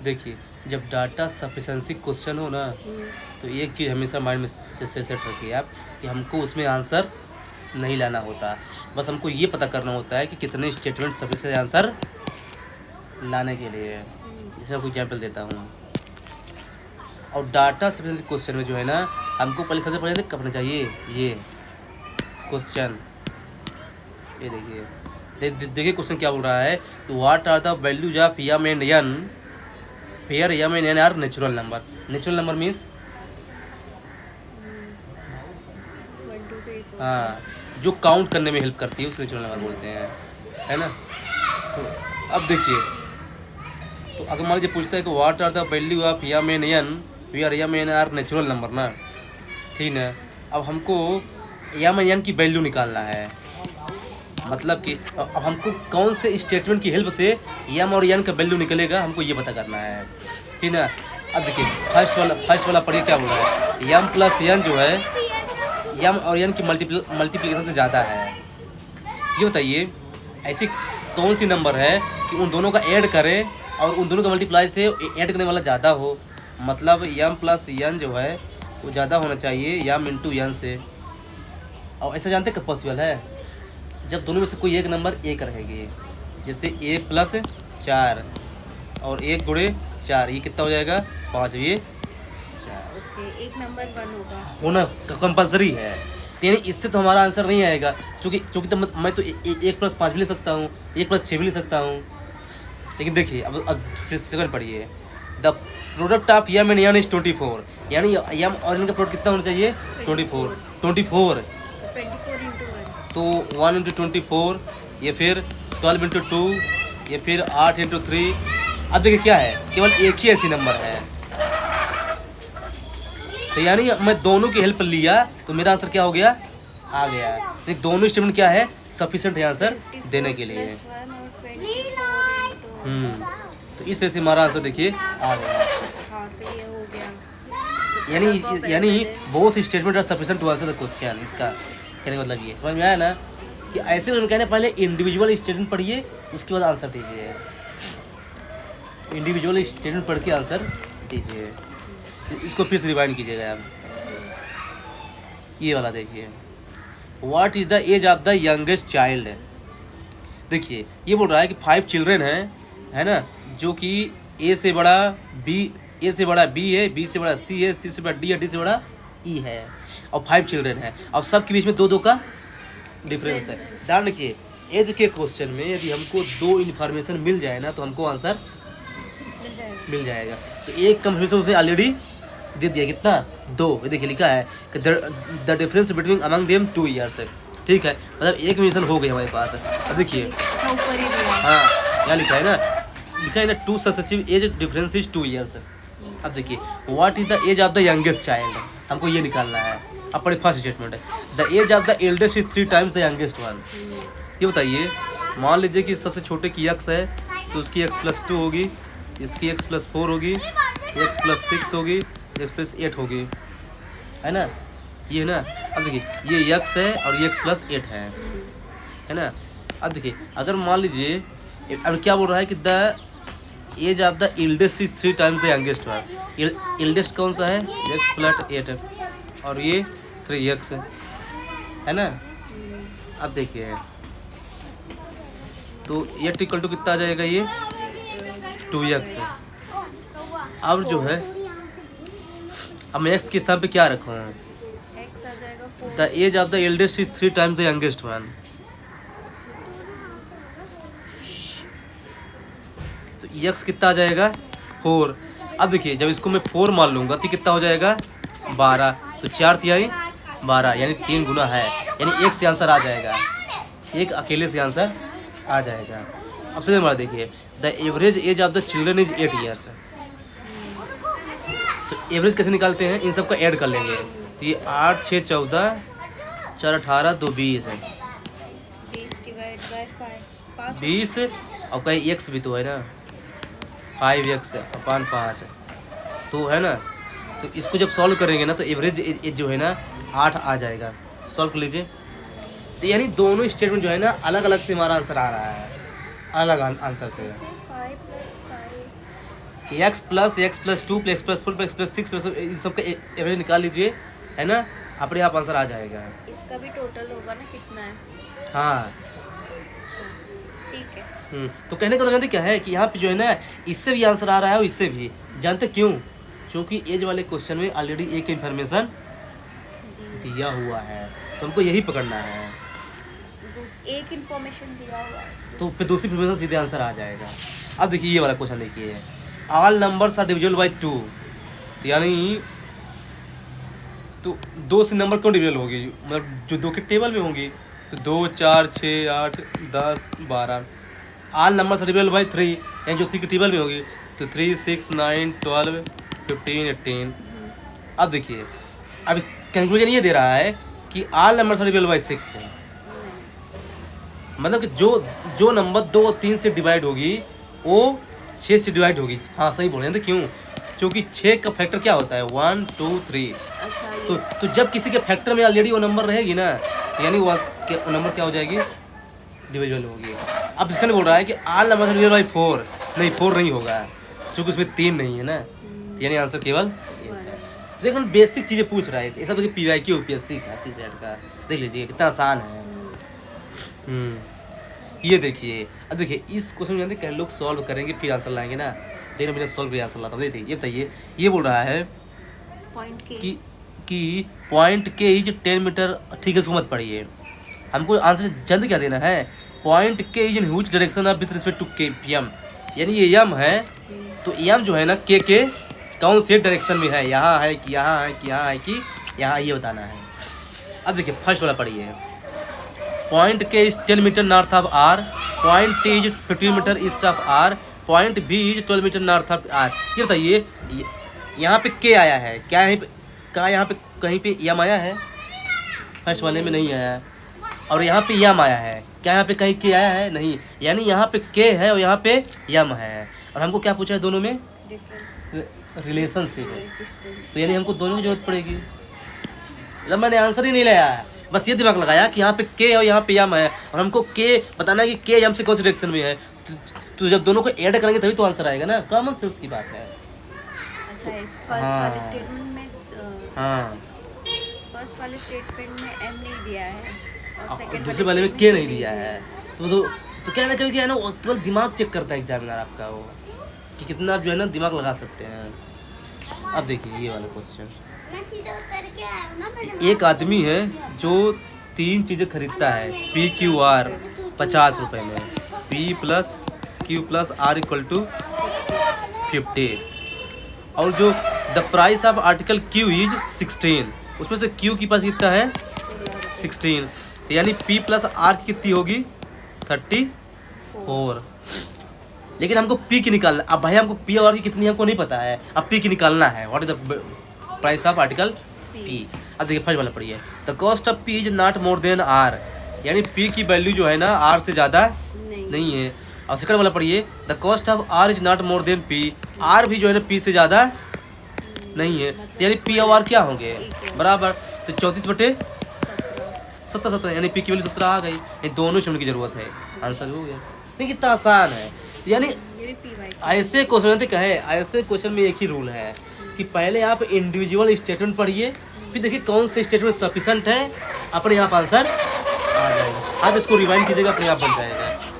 देखिए, जब data sufficiency question हो ना, तो एक चीज़ हमेशा माइंड में से सेट रखिए आप कि हमको उसमें आंसर नहीं लाना होता। बस हमको ये पता करना होता है कि कितने स्टेटमेंट सफिशिएंट आंसर लाने के लिए है। जैसे मैं कोई एग्जाम्पल देता हूँ। और डाटा सफिशिएंसी क्वेश्चन में जो है ना, हमको पहले सबसे पहले करना चाहिए ये क्वेश्चन। ये देखिए क्वेश्चन क्या बोल रहा है कि what are the values of M and N where M and N are natural number. Natural number means 1 2 3 4 हाँ, जो काउंट करने में हेल्प करती है उसे नेचुरल नंबर बोलते हैं, है ना। तो अब देखिए, तो अगर मान लीजिए पूछता है कि what are the value of M and N where M and are natural number ना, ठीक है। अब हमको यम एंड एन की वैल्यू निकालना है, मतलब कि अब हमको कौन से स्टेटमेंट की हेल्प से यम और एन का वैल्यू निकलेगा हमको ये पता करना है, ठीक है। अब देखिए फर्स्ट वाला पढ़िए क्या बोल रहा है। यम प्लस एन जो है यम और एन की मल्टीप्लिकेशन से ज़्यादा है। ये बताइए ऐसी कौन सी नंबर है कि उन दोनों का ऐड करें और उन दोनों का मल्टीप्लाई से ऐड करने वाला ज़्यादा हो। मतलब यम प्लस एन जो है वो ज़्यादा होना चाहिए यम इंटू एन से। और ऐसा जानते कब पॉसिबल है, जब दोनों में से कोई एक नंबर एक रहेगी। जैसे 1 प्लस 4 और 1 गुणे 4, ये कितना हो जाएगा 5, ये 4 ओके, एक नंबर 1 होगा। होना कंपलसरी है। यानी इससे तो हमारा आंसर नहीं आएगा, क्योंकि तो मैं तो 1 प्लस 5 भी ले सकता हूँ, 1 प्लस 6 भी ले सकता हूँ। लेकिन देखिए अब सेकंड पढ़िए। The product of M and N is 24, यानी यम और एन का प्रोडक्ट कितना होना चाहिए 24। 24 24 इंटू 1 तो 1 इंटू 24, ये फिर 12 इंटू 2, ये फिर 8 इंटू 3। अब देखिए क्या है, केवल एक ही ऐसी नंबर है। तो यानी मैं दोनों की हेल्प लिया तो मेरा आंसर क्या हो गया, आ गया। तो दोनों स्टेटमेंट क्या है, सफिशिएंट है आंसर देने के लिए। +1 और 24 इंटू तो इस तरह से हमारा आंसर देखिए आ गया। हाँ, तो ये हो गया। यानी both statement are sufficient to answer the question. इसका कहने का मतलब ये समझ में आया ना, कि ऐसे हम कहने पहले इंडिविजुअल स्टेटमेंट पढ़िए उसके बाद आंसर दीजिए। इंडिविजुअल स्टेटमेंट पढ़ के आंसर दीजिए। इसको फिर से रिवाइंड कीजिएगा आप। ये वाला देखिए, what is the age of the youngest child. देखिए ये बोल रहा है कि 5 चिल्ड्रेन हैं, है ना, जो कि ए से बड़ा बी है, बी से बड़ा सी है, सी से बड़ा डी है, डी से बड़ा ई है, और 5 चिल्ड्रेन है। अब सबके बीच में 2-2 का डिफरेंस है। ध्यान रखिए, एज के क्वेश्चन में यदि हमको 2 इन्फॉर्मेशन मिल जाए ना तो हमको आंसर मिल जाएगा। तो एक कंफर्मेशन उसे ऑलरेडी दे दिया, कितना 2। ये देखिए लिखा है कि the difference between among them 2 years. ठीक है, मतलब एक मिशन हो गई हमारे पास। अब देखिए ऊपर ही दिया। हाँ क्या लिखा है ना 2 successive age difference is 2 years. अब देखिए what is the age of the youngest child, हमको ये निकालना है। अब पढ़े फर्स्ट स्टेटमेंट है, the age of the eldest is 3 times the youngest one. ये बताइए, मान लीजिए कि सबसे छोटे की x है तो उसकी x+2 होगी, इसकी x+4 होगी, x+6 होगी, x+8 होगी, है ना, ये है ना। अब देखिए ये x है और ये x+8 है ना। अब देखिए अगर मान लीजिए, अब क्या बोल रहा है कि the age of the eldest is 3 times the youngest one. Eldest कौन सा है, x+8 और ये 3x है ना। अब देखिए तो ये इक्वल टू कितना आ जाएगा, ये 2x। अब जो है, अब मैं x के स्थान पे क्या रखूँ, x आ जाएगा 4। The age of the eldest is 3 times the youngest one. तो x कितना आ जाएगा 4। अब देखिए जब इसको मैं 4 मान लूँगा तो कितना हो जाएगा 12। तो 4 तिहाई 12 यानी 3 गुना है, यानी एक से आंसर आ जाएगा, एक अकेले से आंसर आ जाएगा। अब से हमारा देखिए, the average age of the children is 8 years. तो एवरेज कैसे निकालते हैं, इन सबका ऐड कर लेंगे। तो ये 8 6 14 4 18 2 20 है, 20 डिवाइड बाय 5 20 और कहीं x भी तो है ना, 5x अपान 5 तो है ना। तो इसको जब सॉल्व करेंगे ना तो एवरेज एज जो है ना 8 आ जाएगा। सॉल्व कर लीजिए। तो यानी दोनों स्टेटमेंट जो है ना अलग अलग से हमारा आंसर आ रहा है, अलग आंसर से। 5 + 5 x plus 2 plus x plus 4 plus 6 plus इस सब का एवरेज निकाल लीजिए, है ना, अपने आप आंसर आ जाएगा। इसका भी टोटल होगा ना कितना है। हाँ ठीक है। तो कहने का मतलब क्या है कि यहाँ पे जो है ना इससे भी आंसर आ रहा है और इससे भी, जानते क्यों? क्योंकि एज वाले क्वेश्चन में ऑलरेडी एक इन्फॉर्मेशन दिया हुआ है, तो हमको यही पकड़ना है। एक इन्फॉर्मेशन दिया हुआ है तो फिर दूसरी इन्फॉर्मेशन सीधे आंसर आ जाएगा। अब देखिए ये वाला क्वेश्चन देखिए, all numbers are divisible by 2, यानी तो 2 से नंबर क्यों डिविजिबल होगी, मतलब जो 2 के टेबल में होंगी, तो 2 4 6 8 10 12। All numbers are divisible by 3, यानी जो 3 के टेबल में होगी, तो 3 6 9 12 15 18। अब देखिए अब कंक्लूजन ये दे रहा है कि all numbers are divisible by 6 है, मतलब कि जो नंबर 2 और 3 से डिवाइड होगी वो 6 से डिवाइड होगी। हाँ सही बोल रहे हैं, तो क्यों? क्योंकि 6 का फैक्टर क्या होता है 1 2 3। अच्छा तो जब किसी के फैक्टर में ऑलरेडी वो नंबर रहेगी ना, यानी वो नंबर क्या हो जाएगी, डिविजिबल होगी। अब इसका नहीं बोल रहा है कि ऑल नंबर डिविजिबल बाय 4, नहीं 4 नहीं होगा क्योंकि उसमें 3 नहीं है ना, यानी आंसर केवल देखो बेसिक चीज़ें पूछ रहा है। ऐसा तो PYQ UPSC का CSET का, देख लीजिए कितना आसान है। ये देखिए, अब देखिए इस क्वेश्चन में जानते हैं लोग सॉल्व करेंगे फिर आंसर लाएंगे ना, देखना मैंने सॉल्व किया आंसर लाता हूँ। देखिए ये बताइए, ये बोल रहा है पॉइंट के कि पॉइंट के इज 10 मीटर, ठीक है उसको मत पढ़िए, हमको आंसर जल्द क्या देना है, point K is in which direction of with respect to K PM, यानी ये यम है, तो यम जो है ना के कौन से डायरेक्शन में है, यहाँ है कि यहाँ है कि यहाँ है कि यहाँ, ये बताना है। अब देखिए फर्स्ट वाला पढ़िए, point K is 10 metre north of R, point T is 15 metre east of R, point B is 12 metre north of R। ये बताइए यहाँ पे के आया है क्या है, कहाँ यहाँ पे कहीं पे यम आया है, फर्स्ट वाले में नहीं आया है, और यहाँ पे यम आया है क्या, यहाँ पे कहीं के आया है नहीं, यानी यहाँ पे के है और यहाँ पे यम है, और हमको क्या पूछा है दोनों में रिलेशनशिप है, तो यानी हमको दोनों की जरूरत पड़ेगी। मतलब मैंने आंसर ही नहीं लाया है, बस ये दिमाग लगाया कि यहाँ पे के और यहाँ पे यम है, और हमको के बताना है कि के यम से कौन सी डायरेक्शन में है, तो जब दोनों को ऐड करेंगे तभी तो आंसर आएगा ना, कॉमन सेंस की बात है। अच्छा फर्स्ट वाले स्टेटमेंट में फर्स्ट वाले स्टेटमेंट में M नहीं दिया है और सेकंड दूसरे वाले में के नहीं दिया है, तो कहना कभी क्या है ना, केवल दिमाग चेक करता है एग्जामिनर आपका वो कि कितना आप जो है ना दिमाग लगा सकते हैं। अब देखिए ये वाला क्वेश्चन, एक आदमी है जो 3 चीज़ें खरीदता है PQR 50 रुपये में, P plus Q plus R equal to 50, और जो the price of article Q is 16, उसमें से Q की पास कितना है 16, यानी P प्लस R की कितनी होगी 34, लेकिन हमको P की निकालना। अब भाई हमको P और R की कितनी हमको नहीं पता है, अब P की निकालना है, what is the price of article P। अब देखिए फर्स्ट वाला पढ़िए, the cost of P is not more than R, यानी P की वैल्यू जो है ना R से ज़्यादा नहीं है। और सेकंड वाला पढ़िए, the cost of R is not more than P, R भी जो है ना P से ज़्यादा नहीं है, यानी P और R क्या होंगे बराबर, तो 34/17 यानी P की वैल्यू 17 आ गई, ये दोनों शून्य की जरूरत है, आंसर हो गया। नहीं कितना आसान है, तो यानी ऐसे क्वेश्चन क्या है, ऐसे क्वेश्चन में एक ही रूल है कि पहले आप इंडिविजुअल स्टेटमेंट पढ़िए, फिर देखिए कौन से स्टेटमेंट सफिशेंट है, अपने आप आंसर आ जाएगा। आप इसको रिवाइंड कीजिएगा, अपने आप बन जाएगा।